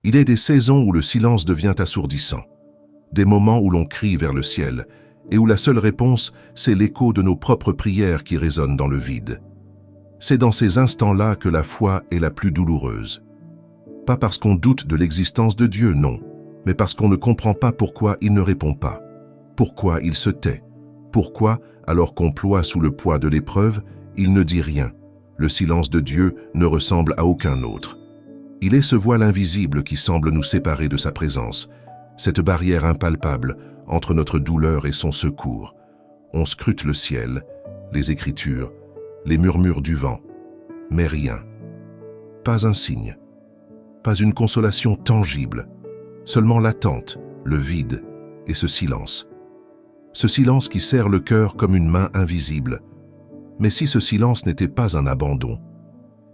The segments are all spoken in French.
Il est des saisons où le silence devient assourdissant, des moments où l'on crie vers le ciel et où la seule réponse, c'est l'écho de nos propres prières qui résonnent dans le vide. C'est dans ces instants-là que la foi est la plus douloureuse. Pas parce qu'on doute de l'existence de Dieu, non, mais parce qu'on ne comprend pas pourquoi il ne répond pas, pourquoi il se tait, pourquoi, alors qu'on ploie sous le poids de l'épreuve, il ne dit rien. Le silence de Dieu ne ressemble à aucun autre. Il est ce voile invisible qui semble nous séparer de sa présence, cette barrière impalpable entre notre douleur et son secours. On scrute le ciel, les Écritures, les murmures du vent, mais rien. Pas un signe, pas une consolation tangible, seulement l'attente, le vide et ce silence. Ce silence qui serre le cœur comme une main invisible. Mais si ce silence n'était pas un abandon,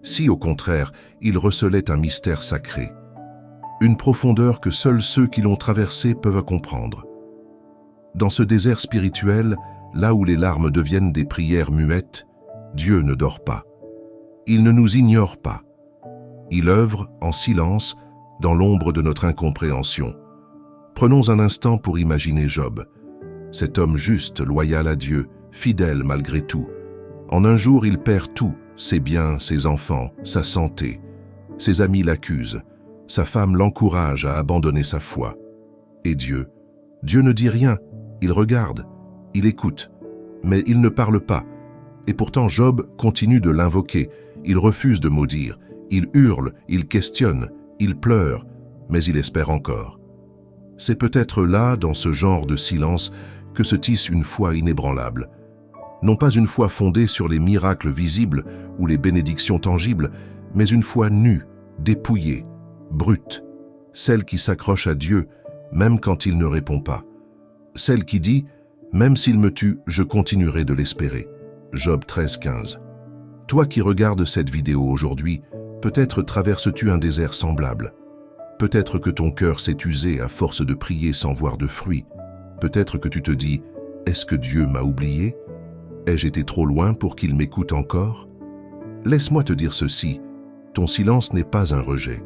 si au contraire il recelait un mystère sacré, une profondeur que seuls ceux qui l'ont traversé peuvent comprendre. Dans ce désert spirituel, là où les larmes deviennent des prières muettes, Dieu ne dort pas. Il ne nous ignore pas. Il œuvre en silence dans l'ombre de notre incompréhension. Prenons un instant pour imaginer Job, cet homme juste, loyal à Dieu, fidèle malgré tout. En un jour, il perd tout, ses biens, ses enfants, sa santé. Ses amis l'accusent, sa femme l'encourage à abandonner sa foi. Et Dieu ne dit rien, il regarde, il écoute, mais il ne parle pas. Et pourtant Job continue de l'invoquer, il refuse de maudire, il hurle, il questionne, il pleure, mais il espère encore. C'est peut-être là, dans ce genre de silence, que se tisse une foi inébranlable. Non pas une foi fondée sur les miracles visibles ou les bénédictions tangibles, mais une foi nue, dépouillée, brute, celle qui s'accroche à Dieu, même quand il ne répond pas. Celle qui dit « Même s'il me tue, je continuerai de l'espérer ». Job 13,15. Toi qui regardes cette vidéo aujourd'hui, peut-être traverses-tu un désert semblable. Peut-être que ton cœur s'est usé à force de prier sans voir de fruits. Peut-être que tu te dis « Est-ce que Dieu m'a oublié ? Ai-je été trop loin pour qu'il m'écoute encore ?» Laisse-moi te dire ceci, ton silence n'est pas un rejet.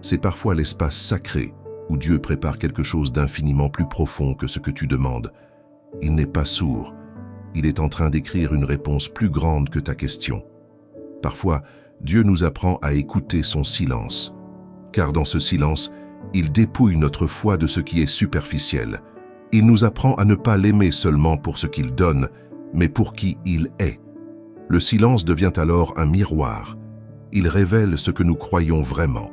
C'est parfois l'espace sacré où Dieu prépare quelque chose d'infiniment plus profond que ce que tu demandes. Il n'est pas sourd, il est en train d'écrire une réponse plus grande que ta question. Parfois, Dieu nous apprend à écouter son silence, car dans ce silence, il dépouille notre foi de ce qui est superficiel. Il nous apprend à ne pas l'aimer seulement pour ce qu'il donne, mais pour qui il est. Le silence devient alors un miroir. Il révèle ce que nous croyons vraiment.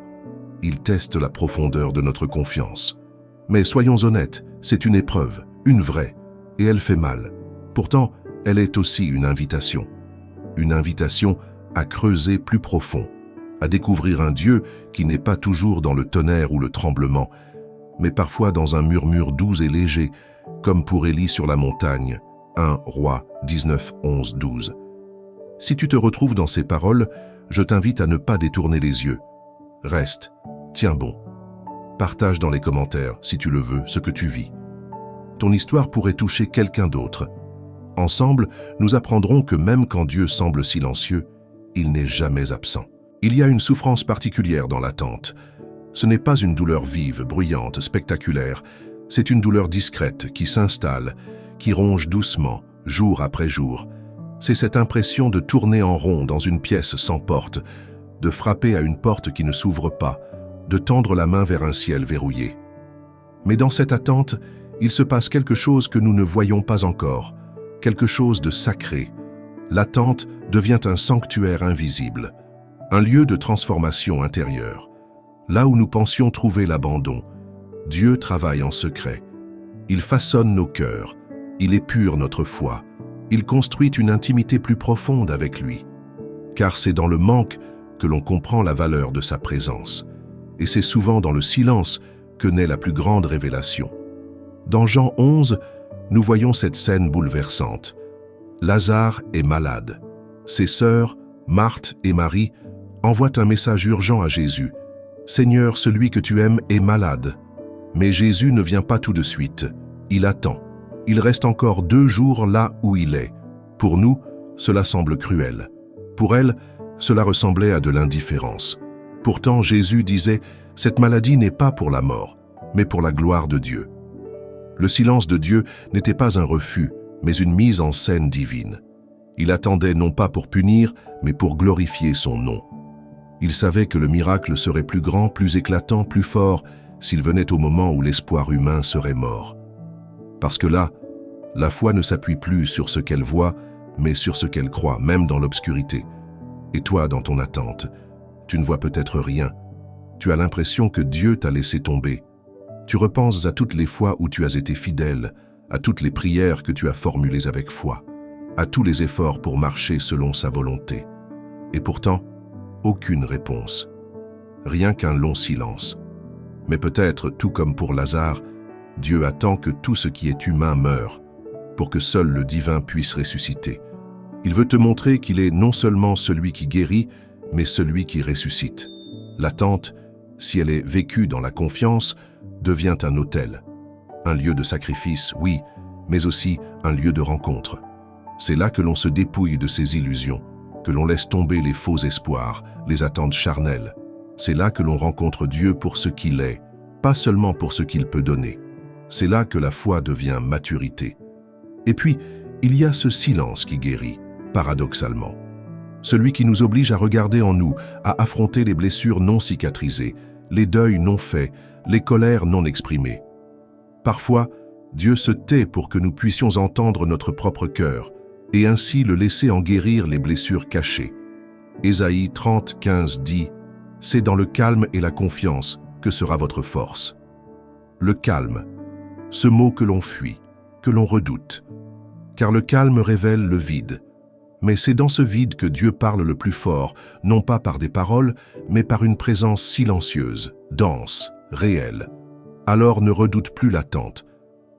Il teste la profondeur de notre confiance. Mais soyons honnêtes, c'est une épreuve, une vraie, et elle fait mal. Pourtant, elle est aussi une invitation. Une invitation à creuser plus profond, à découvrir un Dieu qui n'est pas toujours dans le tonnerre ou le tremblement, mais parfois dans un murmure doux et léger, comme pour Élie sur la montagne, 1 Rois 19, 11, 12. Si tu te retrouves dans ces paroles, je t'invite à ne pas détourner les yeux. Reste, tiens bon. Partage dans les commentaires, si tu le veux, ce que tu vis. Ton histoire pourrait toucher quelqu'un d'autre. Ensemble, nous apprendrons que même quand Dieu semble silencieux, il n'est jamais absent. Il y a une souffrance particulière dans l'attente. Ce n'est pas une douleur vive, bruyante, spectaculaire. C'est une douleur discrète qui s'installe, qui ronge doucement, jour après jour. C'est cette impression de tourner en rond dans une pièce sans porte, de frapper à une porte qui ne s'ouvre pas, de tendre la main vers un ciel verrouillé. Mais dans cette attente, il se passe quelque chose que nous ne voyons pas encore, quelque chose de sacré. L'attente devient un sanctuaire invisible, un lieu de transformation intérieure. Là où nous pensions trouver l'abandon, Dieu travaille en secret. Il façonne nos cœurs, il épure notre foi, il construit une intimité plus profonde avec lui. Car c'est dans le manque que l'on comprend la valeur de sa présence. Et c'est souvent dans le silence que naît la plus grande révélation. Dans Jean 11, nous voyons cette scène bouleversante. Lazare est malade. Ses sœurs, Marthe et Marie, envoient un message urgent à Jésus. « Seigneur, celui que tu aimes est malade. » Mais Jésus ne vient pas tout de suite. Il attend. Il reste encore 2 jours là où il est. Pour nous, cela semble cruel. Pour elle, cela ressemblait à de l'indifférence. Pourtant, Jésus disait cette maladie n'est pas pour la mort, mais pour la gloire de Dieu. Le silence de Dieu n'était pas un refus, mais une mise en scène divine. Il attendait non pas pour punir, mais pour glorifier son nom. Il savait que le miracle serait plus grand, plus éclatant, plus fort, s'il venait au moment où l'espoir humain serait mort. Parce que là, la foi ne s'appuie plus sur ce qu'elle voit, mais sur ce qu'elle croit, même dans l'obscurité. Et toi, dans ton attente, tu ne vois peut-être rien. Tu as l'impression que Dieu t'a laissé tomber. Tu repenses à toutes les fois où tu as été fidèle, à toutes les prières que tu as formulées avec foi, à tous les efforts pour marcher selon sa volonté. Et pourtant, aucune réponse. Rien qu'un long silence. Mais peut-être, tout comme pour Lazare, Dieu attend que tout ce qui est humain meure, pour que seul le divin puisse ressusciter. Il veut te montrer qu'il est non seulement celui qui guérit, mais celui qui ressuscite. L'attente, si elle est vécue dans la confiance, devient un autel. Un lieu de sacrifice, oui, mais aussi un lieu de rencontre. C'est là que l'on se dépouille de ses illusions, que l'on laisse tomber les faux espoirs, les attentes charnelles. C'est là que l'on rencontre Dieu pour ce qu'il est, pas seulement pour ce qu'il peut donner. C'est là que la foi devient maturité. Et puis, il y a ce silence qui guérit, paradoxalement. Celui qui nous oblige à regarder en nous, à affronter les blessures non cicatrisées, les deuils non faits, les colères non exprimées. Parfois, Dieu se tait pour que nous puissions entendre notre propre cœur et ainsi le laisser en guérir les blessures cachées. Ésaïe 30, 15 dit « C'est dans le calme et la confiance que sera votre force. » Le calme, ce mot que l'on fuit, que l'on redoute. Car le calme révèle le vide. Mais c'est dans ce vide que Dieu parle le plus fort, non pas par des paroles, mais par une présence silencieuse, dense, réelle. Alors ne redoute plus l'attente.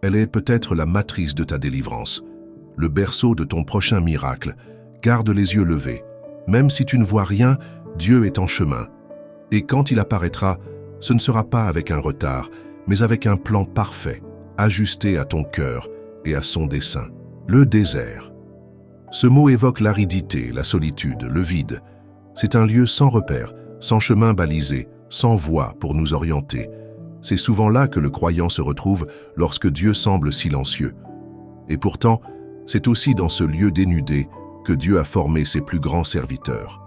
Elle est peut-être la matrice de ta délivrance, le berceau de ton prochain miracle. Garde les yeux levés. Même si tu ne vois rien, Dieu est en chemin. Et quand il apparaîtra, ce ne sera pas avec un retard, mais avec un plan parfait, ajusté à ton cœur et à son dessein. Le désert. Ce mot évoque l'aridité, la solitude, le vide. C'est un lieu sans repère, sans chemin balisé, sans voie pour nous orienter. C'est souvent là que le croyant se retrouve lorsque Dieu semble silencieux. Et pourtant, c'est aussi dans ce lieu dénudé que Dieu a formé ses plus grands serviteurs.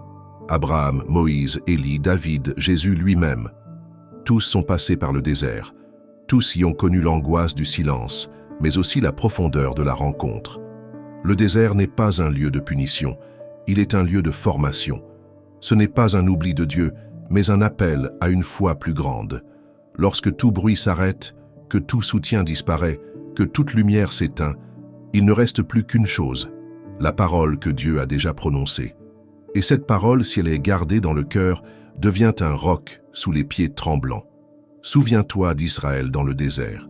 Abraham, Moïse, Élie, David, Jésus lui-même. Tous sont passés par le désert. Tous y ont connu l'angoisse du silence, mais aussi la profondeur de la rencontre. Le désert n'est pas un lieu de punition, il est un lieu de formation. Ce n'est pas un oubli de Dieu, mais un appel à une foi plus grande. Lorsque tout bruit s'arrête, que tout soutien disparaît, que toute lumière s'éteint, il ne reste plus qu'une chose, la parole que Dieu a déjà prononcée. Et cette parole, si elle est gardée dans le cœur, devient un roc sous les pieds tremblants. Souviens-toi d'Israël dans le désert.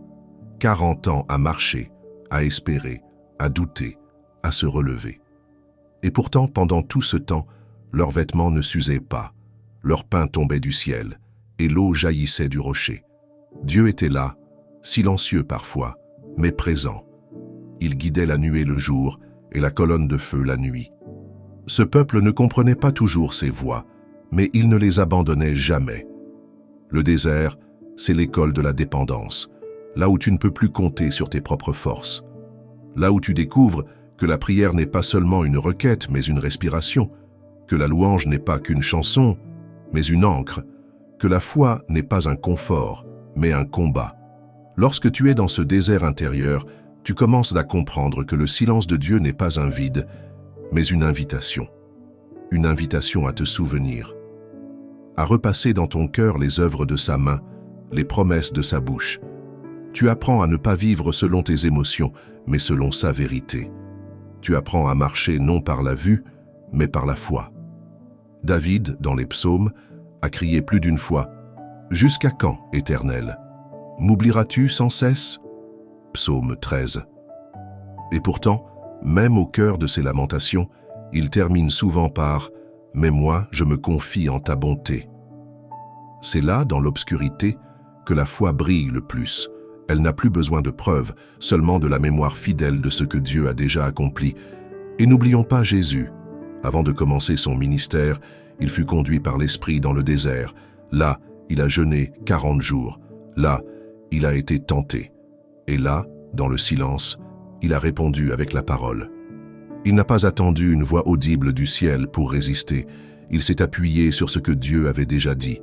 40 ans à marcher, à espérer, à douter, à se relever. Et pourtant, pendant tout ce temps, leurs vêtements ne s'usaient pas, leur pain tombait du ciel, et l'eau jaillissait du rocher. Dieu était là, silencieux parfois, mais présent. Il guidait la nuée le jour et la colonne de feu la nuit. Ce peuple ne comprenait pas toujours ses voies, mais il ne les abandonnait jamais. Le désert, c'est l'école de la dépendance, là où tu ne peux plus compter sur tes propres forces. Là où tu découvres que la prière n'est pas seulement une requête, mais une respiration, que la louange n'est pas qu'une chanson, mais une ancre, que la foi n'est pas un confort, mais un combat. Lorsque tu es dans ce désert intérieur, tu commences à comprendre que le silence de Dieu n'est pas un vide, mais une invitation. Une invitation à te souvenir, à repasser dans ton cœur les œuvres de sa main, les promesses de sa bouche. Tu apprends à ne pas vivre selon tes émotions, mais selon sa vérité. Tu apprends à marcher non par la vue, mais par la foi. David, dans les psaumes, a crié plus d'une fois « Jusqu'à quand, Éternel? M'oublieras-tu sans cesse ?» Psaume 13. Et pourtant, même au cœur de ses lamentations, il termine souvent par « Mais moi, je me confie en ta bonté ». C'est là, dans l'obscurité, que la foi brille le plus. Elle n'a plus besoin de preuves, seulement de la mémoire fidèle de ce que Dieu a déjà accompli. Et n'oublions pas Jésus. Avant de commencer son ministère, il fut conduit par l'Esprit dans le désert. Là, il a jeûné 40 jours. Là, il a été tenté. Et là, dans le silence, il a répondu avec la parole. Il n'a pas attendu une voix audible du ciel pour résister. Il s'est appuyé sur ce que Dieu avait déjà dit.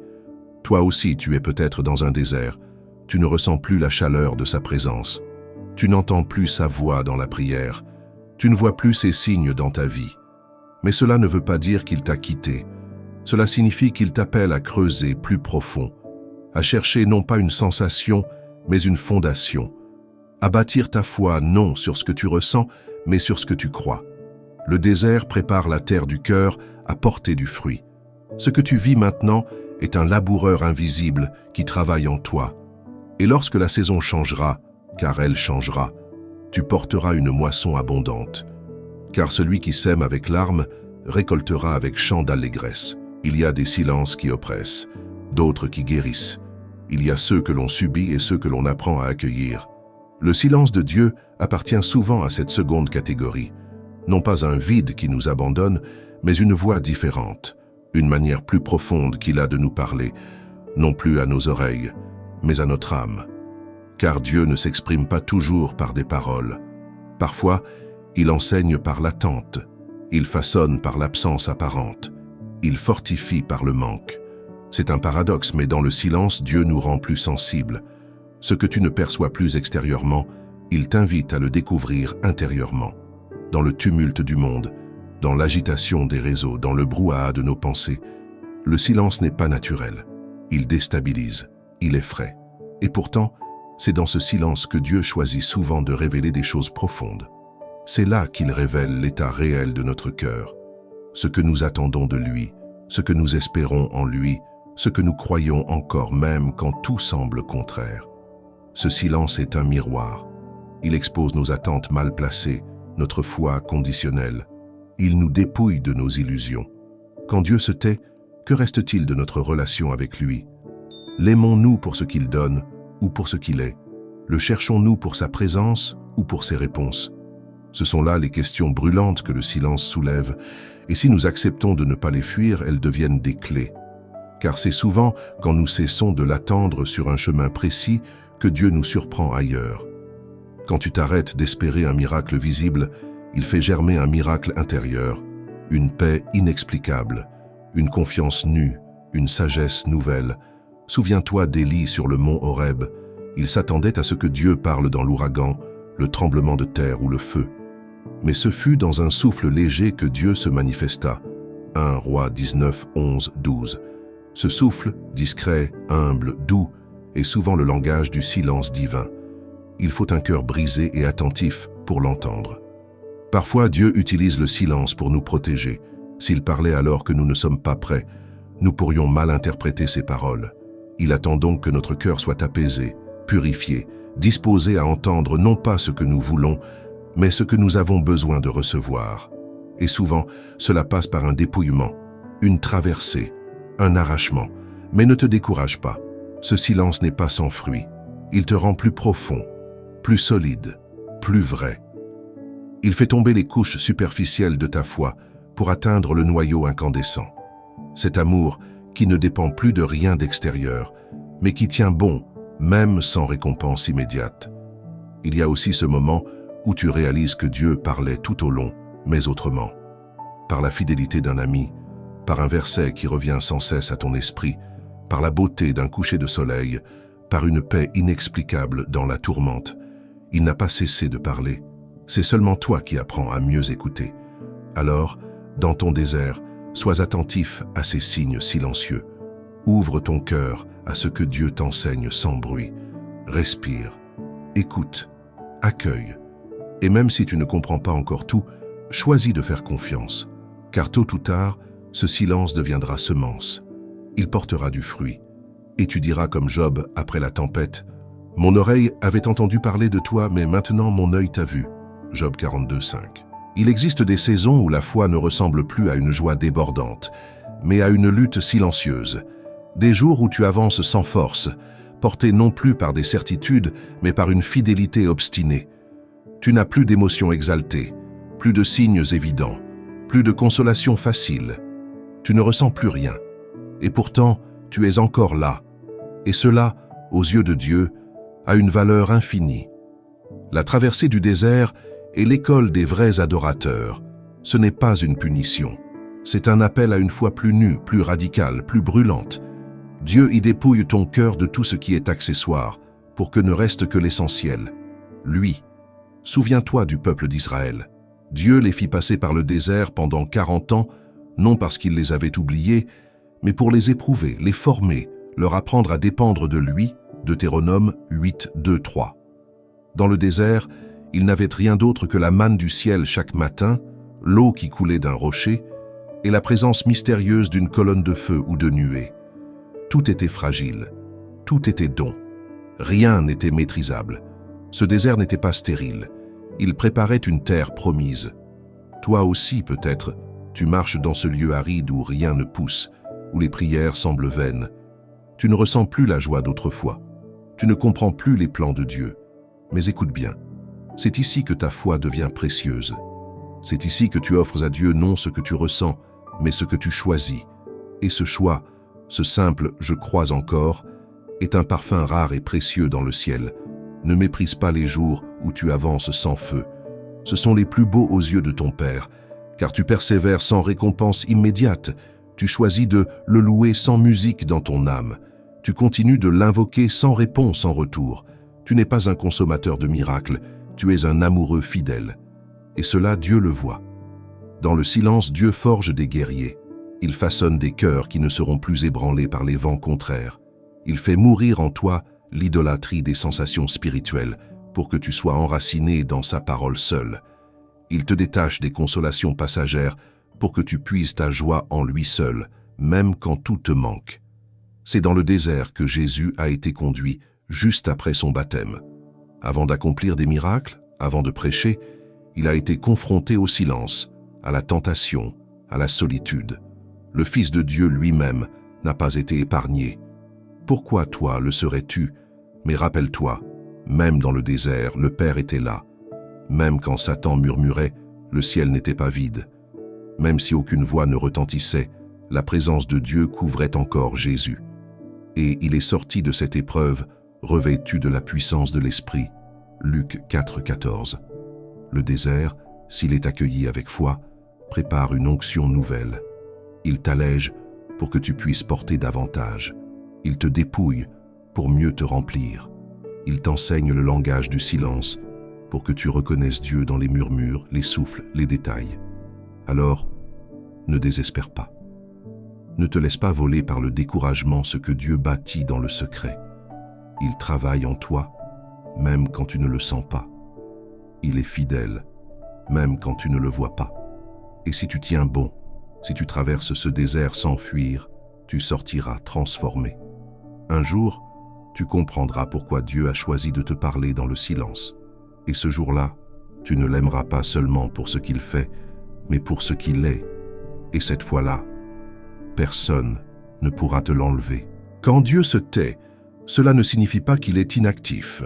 Toi aussi, tu es peut-être dans un désert. Tu ne ressens plus la chaleur de sa présence. Tu n'entends plus sa voix dans la prière. Tu ne vois plus ses signes dans ta vie. Mais cela ne veut pas dire qu'il t'a quitté. Cela signifie qu'il t'appelle à creuser plus profond, à chercher non pas une sensation, mais une fondation, à bâtir ta foi non sur ce que tu ressens, mais sur ce que tu crois. Le désert prépare la terre du cœur à porter du fruit. Ce que tu vis maintenant est un laboureur invisible qui travaille en toi. Et lorsque la saison changera, car elle changera, tu porteras une moisson abondante. Car celui qui sème avec larmes récoltera avec chant d'allégresse. Il y a des silences qui oppressent, d'autres qui guérissent. Il y a ceux que l'on subit et ceux que l'on apprend à accueillir. Le silence de Dieu appartient souvent à cette seconde catégorie. Non pas un vide qui nous abandonne, mais une voix différente, une manière plus profonde qu'il a de nous parler, non plus à nos oreilles, mais à notre âme. Car Dieu ne s'exprime pas toujours par des paroles. Parfois, il enseigne par l'attente, il façonne par l'absence apparente, il fortifie par le manque. C'est un paradoxe, mais dans le silence, Dieu nous rend plus sensibles. Ce que tu ne perçois plus extérieurement, il t'invite à le découvrir intérieurement. Dans le tumulte du monde, dans l'agitation des réseaux, dans le brouhaha de nos pensées, le silence n'est pas naturel. Il déstabilise, il effraie. Et pourtant, c'est dans ce silence que Dieu choisit souvent de révéler des choses profondes. C'est là qu'il révèle l'état réel de notre cœur, ce que nous attendons de lui, ce que nous espérons en lui, ce que nous croyons encore même quand tout semble contraire. Ce silence est un miroir. Il expose nos attentes mal placées, notre foi conditionnelle. Il nous dépouille de nos illusions. Quand Dieu se tait, que reste-t-il de notre relation avec lui? L'aimons-nous pour ce qu'il donne ou pour ce qu'il est? Le cherchons-nous pour sa présence ou pour ses réponses? Ce sont là les questions brûlantes que le silence soulève, et si nous acceptons de ne pas les fuir, elles deviennent des clés. Car c'est souvent quand nous cessons de l'attendre sur un chemin précis que Dieu nous surprend ailleurs. Quand tu t'arrêtes d'espérer un miracle visible, il fait germer un miracle intérieur, une paix inexplicable, une confiance nue, une sagesse nouvelle. Souviens-toi d'Élie sur le mont Horeb. Il s'attendait à ce que Dieu parle dans l'ouragan, le tremblement de terre ou le feu. Mais ce fut dans un souffle léger que Dieu se manifesta. 1 Rois 19, 11, 12. Ce souffle, discret, humble, doux, est souvent le langage du silence divin. Il faut un cœur brisé et attentif pour l'entendre. Parfois, Dieu utilise le silence pour nous protéger. S'il parlait alors que nous ne sommes pas prêts, nous pourrions mal interpréter ses paroles. Il attend donc que notre cœur soit apaisé, purifié, disposé à entendre non pas ce que nous voulons, mais ce que nous avons besoin de recevoir. Et souvent, cela passe par un dépouillement, une traversée, un arrachement. Mais ne te décourage pas. Ce silence n'est pas sans fruit. Il te rend plus profond, plus solide, plus vrai. Il fait tomber les couches superficielles de ta foi pour atteindre le noyau incandescent. Cet amour qui ne dépend plus de rien d'extérieur, mais qui tient bon, même sans récompense immédiate. Il y a aussi ce moment où tu réalises que Dieu parlait tout au long, mais autrement. Par la fidélité d'un ami, par un verset qui revient sans cesse à ton esprit, par la beauté d'un coucher de soleil, par une paix inexplicable dans la tourmente. Il n'a pas cessé de parler. C'est seulement toi qui apprends à mieux écouter. Alors, dans ton désert, sois attentif à ces signes silencieux. Ouvre ton cœur à ce que Dieu t'enseigne sans bruit. Respire, écoute, accueille. Et même si tu ne comprends pas encore tout, choisis de faire confiance, car tôt ou tard, ce silence deviendra semence. Il portera du fruit. Et tu diras comme Job après la tempête, « Mon oreille avait entendu parler de toi, mais maintenant mon œil t'a vu. » Job 42, 5. Il existe des saisons où la foi ne ressemble plus à une joie débordante, mais à une lutte silencieuse. Des jours où tu avances sans force, porté non plus par des certitudes, mais par une fidélité obstinée. Tu n'as plus d'émotions exaltées, plus de signes évidents, plus de consolation facile. Tu ne ressens plus rien. Et pourtant, tu es encore là, Et cela, aux yeux de Dieu, a une valeur infinie. La traversée du désert est l'école des vrais adorateurs. Ce n'est pas une punition. C'est un appel à une foi plus nue, plus radicale, plus brûlante. Dieu y dépouille ton cœur de tout ce qui est accessoire, pour que ne reste que l'essentiel. Lui. Souviens-toi du peuple d'Israël. Dieu les fit passer par le désert pendant 40 ans, non parce qu'il les avait oubliés, mais pour les éprouver, les former, leur apprendre à dépendre de lui, Deutéronome 8, 2, 3. Dans le désert, ils n'avaient rien d'autre que la manne du ciel chaque matin, l'eau qui coulait d'un rocher, et la présence mystérieuse d'une colonne de feu ou de nuée. Tout était fragile, tout était don. Rien n'était maîtrisable. Ce désert n'était pas stérile. Il préparait une terre promise. Toi aussi, peut-être, tu marches dans ce lieu aride où rien ne pousse, où les prières semblent vaines. Tu ne ressens plus la joie d'autrefois. Tu ne comprends plus les plans de Dieu. Mais écoute bien, c'est ici que ta foi devient précieuse. C'est ici que tu offres à Dieu non ce que tu ressens, mais ce que tu choisis. Et ce choix, ce simple « je crois encore », est un parfum rare et précieux dans le ciel. Ne méprise pas les jours où tu avances sans feu. Ce sont les plus beaux aux yeux de ton Père, car tu persévères sans récompense immédiate. Tu choisis de le louer sans musique dans ton âme. Tu continues de l'invoquer sans réponse en retour. Tu n'es pas un consommateur de miracles, tu es un amoureux fidèle. Et cela, Dieu le voit. Dans le silence, Dieu forge des guerriers. Il façonne des cœurs qui ne seront plus ébranlés par les vents contraires. Il fait mourir en toi l'idolâtrie des sensations spirituelles pour que tu sois enraciné dans sa parole seule. Il te détache des consolations passagères pour que tu puises ta joie en lui seul, même quand tout te manque. C'est dans le désert que Jésus a été conduit juste après son baptême. Avant d'accomplir des miracles, avant de prêcher, il a été confronté au silence, à la tentation, à la solitude. Le Fils de Dieu lui-même n'a pas été épargné. Pourquoi toi le serais-tu? Mais rappelle-toi, même dans le désert, le Père était là. Même quand Satan murmurait, le ciel n'était pas vide. Même si aucune voix ne retentissait, la présence de Dieu couvrait encore Jésus. Et il est sorti de cette épreuve, revêtu de la puissance de l'Esprit. Luc 4, 14. Le désert, s'il est accueilli avec foi, prépare une onction nouvelle. Il t'allège pour que tu puisses porter davantage. Il te dépouille pour mieux te remplir. Il t'enseigne le langage du silence pour que tu reconnaisses Dieu dans les murmures, les souffles, les détails. Alors, ne désespère pas. Ne te laisse pas voler par le découragement ce que Dieu bâtit dans le secret. Il travaille en toi, même quand tu ne le sens pas. Il est fidèle, même quand tu ne le vois pas. Et si tu tiens bon, si tu traverses ce désert sans fuir, tu sortiras transformé. Un jour, tu comprendras pourquoi Dieu a choisi de te parler dans le silence. Et ce jour-là, tu ne l'aimeras pas seulement pour ce qu'il fait, mais pour ce qu'il est. Et cette fois-là, personne ne pourra te l'enlever. Quand Dieu se tait, cela ne signifie pas qu'il est inactif.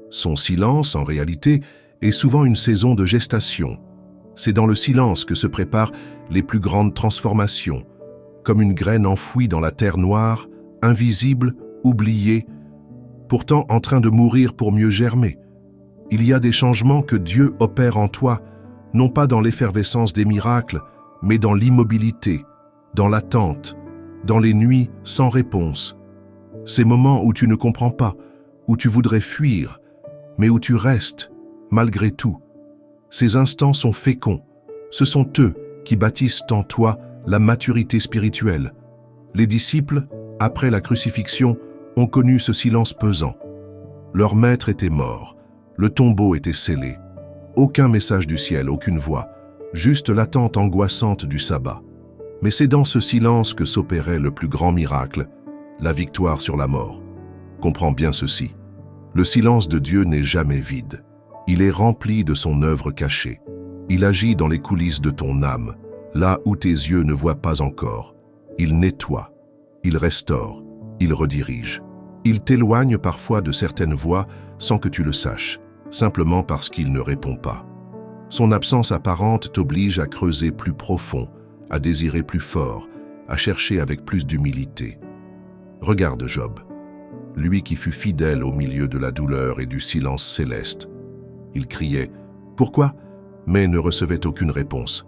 Son silence, en réalité, est souvent une saison de gestation. C'est dans le silence que se préparent les plus grandes transformations, comme une graine enfouie dans la terre noire, invisible, oubliée, pourtant en train de mourir pour mieux germer. Il y a des changements que Dieu opère en toi, non pas dans l'effervescence des miracles, mais dans l'immobilité, dans l'attente, dans les nuits sans réponse. Ces moments où tu ne comprends pas, où tu voudrais fuir, mais où tu restes, malgré tout. Ces instants sont féconds. Ce sont eux qui bâtissent en toi la maturité spirituelle. Les disciples, après la crucifixion, ont connu ce silence pesant. Leur maître était mort, le tombeau était scellé. Aucun message du ciel, aucune voix, juste l'attente angoissante du sabbat. Mais c'est dans ce silence que s'opérait le plus grand miracle, la victoire sur la mort. Comprends bien ceci. Le silence de Dieu n'est jamais vide. Il est rempli de son œuvre cachée. Il agit dans les coulisses de ton âme, là où tes yeux ne voient pas encore. Il nettoie, il restaure, il redirige. Il t'éloigne parfois de certaines voies sans que tu le saches, simplement parce qu'il ne répond pas. Son absence apparente t'oblige à creuser plus profond, à désirer plus fort, à chercher avec plus d'humilité. Regarde Job. lui qui fut fidèle au milieu de la douleur et du silence céleste. Il criait « Pourquoi ?» mais ne recevait aucune réponse.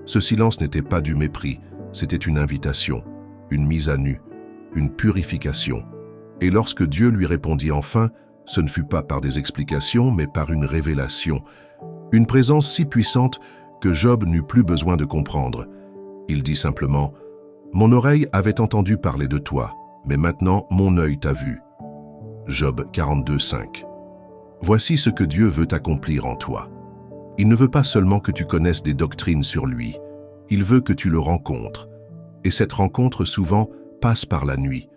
Ce silence n'était pas du mépris, c'était une invitation, une mise à nu, une purification. Et lorsque Dieu lui répondit enfin, ce ne fut pas par des explications, mais par une révélation, une présence si puissante que Job n'eut plus besoin de comprendre. Il dit simplement « Mon oreille avait entendu parler de toi, mais maintenant mon œil t'a vu. » Job 42:5. Voici ce que Dieu veut accomplir en toi. Il ne veut pas seulement que tu connaisses des doctrines sur lui, il veut que tu le rencontres. Et cette rencontre souvent passe par la nuit,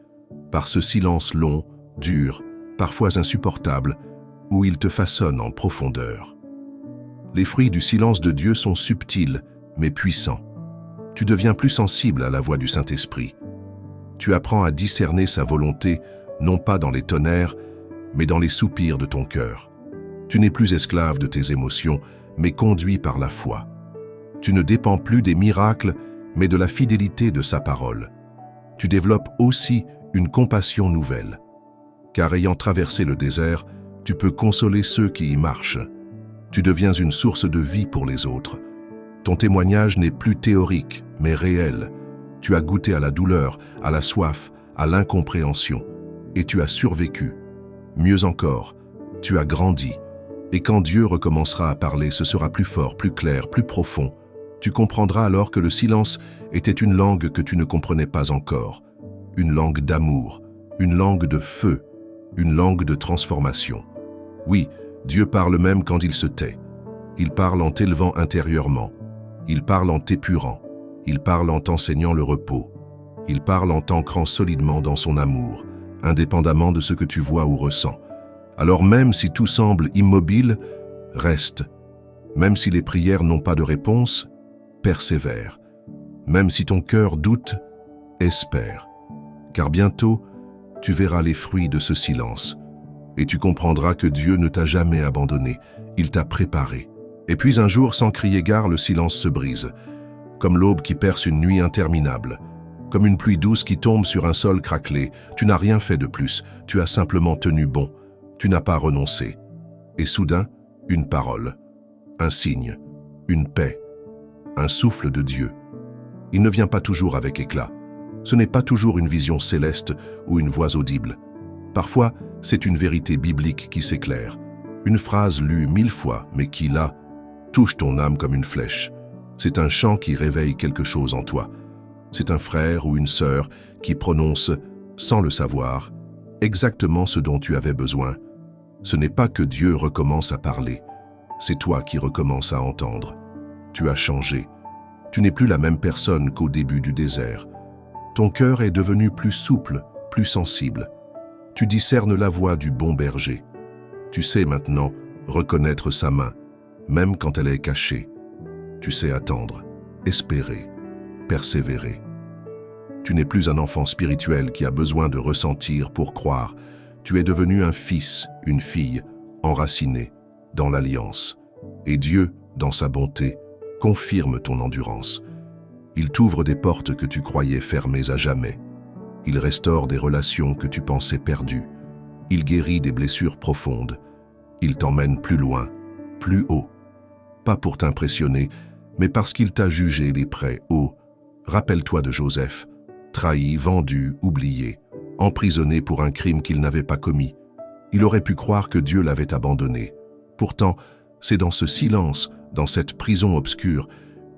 par ce silence long, dur, parfois insupportable, où il te façonne en profondeur. Les fruits du silence de Dieu sont subtils, mais puissants. Tu deviens plus sensible à la voix du Saint-Esprit. Tu apprends à discerner sa volonté, non pas dans les tonnerres, mais dans les soupirs de ton cœur. Tu n'es plus esclave de tes émotions, mais conduit par la foi. Tu ne dépends plus des miracles, mais de la fidélité de sa parole. Tu développes aussi une compassion nouvelle. Car ayant traversé le désert, tu peux consoler ceux qui y marchent. Tu deviens une source de vie pour les autres. Ton témoignage n'est plus théorique, mais réel. Tu as goûté à la douleur, à la soif, à l'incompréhension, et tu as survécu. Mieux encore, tu as grandi. Et quand Dieu recommencera à parler, ce sera plus fort, plus clair, plus profond. Tu comprendras alors que le silence était une langue que tu ne comprenais pas encore. Une langue d'amour, une langue de feu, une langue de transformation. Oui, Dieu parle même quand il se tait. Il parle en t'élevant intérieurement. Il parle en t'épurant. Il parle en t'enseignant le repos. Il parle en t'ancrant solidement dans son amour, indépendamment de ce que tu vois ou ressens. Alors même si tout semble immobile, reste. Même si les prières n'ont pas de réponse, persévère. Même si ton cœur doute, espère. Car bientôt, tu verras les fruits de ce silence. Et tu comprendras que Dieu ne t'a jamais abandonné, il t'a préparé. Et puis un jour, sans crier gare, le silence se brise, comme l'aube qui perce une nuit interminable, comme une pluie douce qui tombe sur un sol craquelé. Tu n'as rien fait de plus, tu as simplement tenu bon, tu n'as pas renoncé. Et soudain, une parole, un signe, une paix, un souffle de Dieu. Il ne vient pas toujours avec éclat. Ce n'est pas toujours une vision céleste ou une voix audible. Parfois, c'est une vérité biblique qui s'éclaire. Une phrase lue 1000 fois, mais qui, là, touche ton âme comme une flèche. C'est un chant qui réveille quelque chose en toi. C'est un frère ou une sœur qui prononce, sans le savoir, exactement ce dont tu avais besoin. Ce n'est pas que Dieu recommence à parler, c'est toi qui recommences à entendre. Tu as changé. Tu n'es plus la même personne qu'au début du désert. Ton cœur est devenu plus souple, plus sensible. Tu discernes la voix du bon berger. Tu sais maintenant reconnaître sa main, même quand elle est cachée. Tu sais attendre, espérer, persévérer. Tu n'es plus un enfant spirituel qui a besoin de ressentir pour croire. Tu es devenu un fils, une fille, enraciné dans l'alliance. Et Dieu, dans sa bonté, confirme ton endurance. Il t'ouvre des portes que tu croyais fermées à jamais. Il restaure des relations que tu pensais perdues. Il guérit des blessures profondes. Il t'emmène plus loin, plus haut. Pas pour t'impressionner, mais parce qu'il t'a jugé les près hauts. Rappelle-toi de Joseph, trahi, vendu, oublié, emprisonné pour un crime qu'il n'avait pas commis. Il aurait pu croire que Dieu l'avait abandonné. Pourtant, c'est dans ce silence, dans cette prison obscure,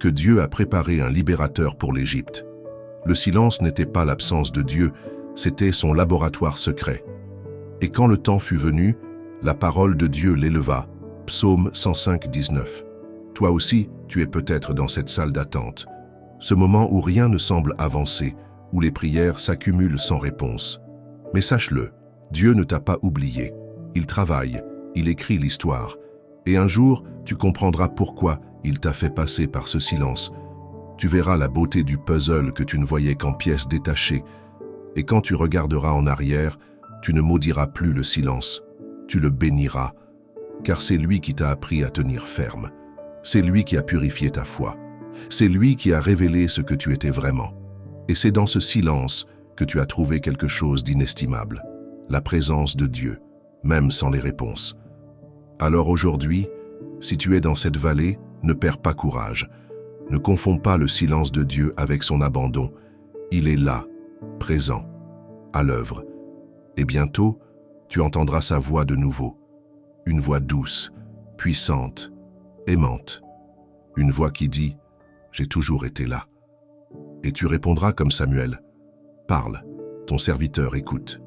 que Dieu a préparé un libérateur pour l'Égypte. Le silence n'était pas l'absence de Dieu, c'était son laboratoire secret. Et quand le temps fut venu, la parole de Dieu l'éleva. Psaume 105, 19. Toi aussi, tu es peut-être dans cette salle d'attente. Ce moment où rien ne semble avancer, où les prières s'accumulent sans réponse. Mais sache-le, Dieu ne t'a pas oublié. Il travaille, il écrit l'histoire. Et un jour, tu comprendras pourquoi il t'a fait passer par ce silence. Tu verras la beauté du puzzle que tu ne voyais qu'en pièces détachées. Et quand tu regarderas en arrière, tu ne maudiras plus le silence. Tu le béniras, car c'est lui qui t'a appris à tenir ferme. C'est lui qui a purifié ta foi. C'est lui qui a révélé ce que tu étais vraiment. Et c'est dans ce silence que tu as trouvé quelque chose d'inestimable. la présence de Dieu, même sans les réponses. Alors aujourd'hui, si tu es dans cette vallée, ne perds pas courage. Ne confonds pas le silence de Dieu avec son abandon. Il est là, présent, à l'œuvre. Et bientôt, tu entendras sa voix de nouveau. Une voix douce, puissante, aimante. Une voix qui dit « J'ai toujours été là ». Et tu répondras comme Samuel « Parle, ton serviteur écoute ».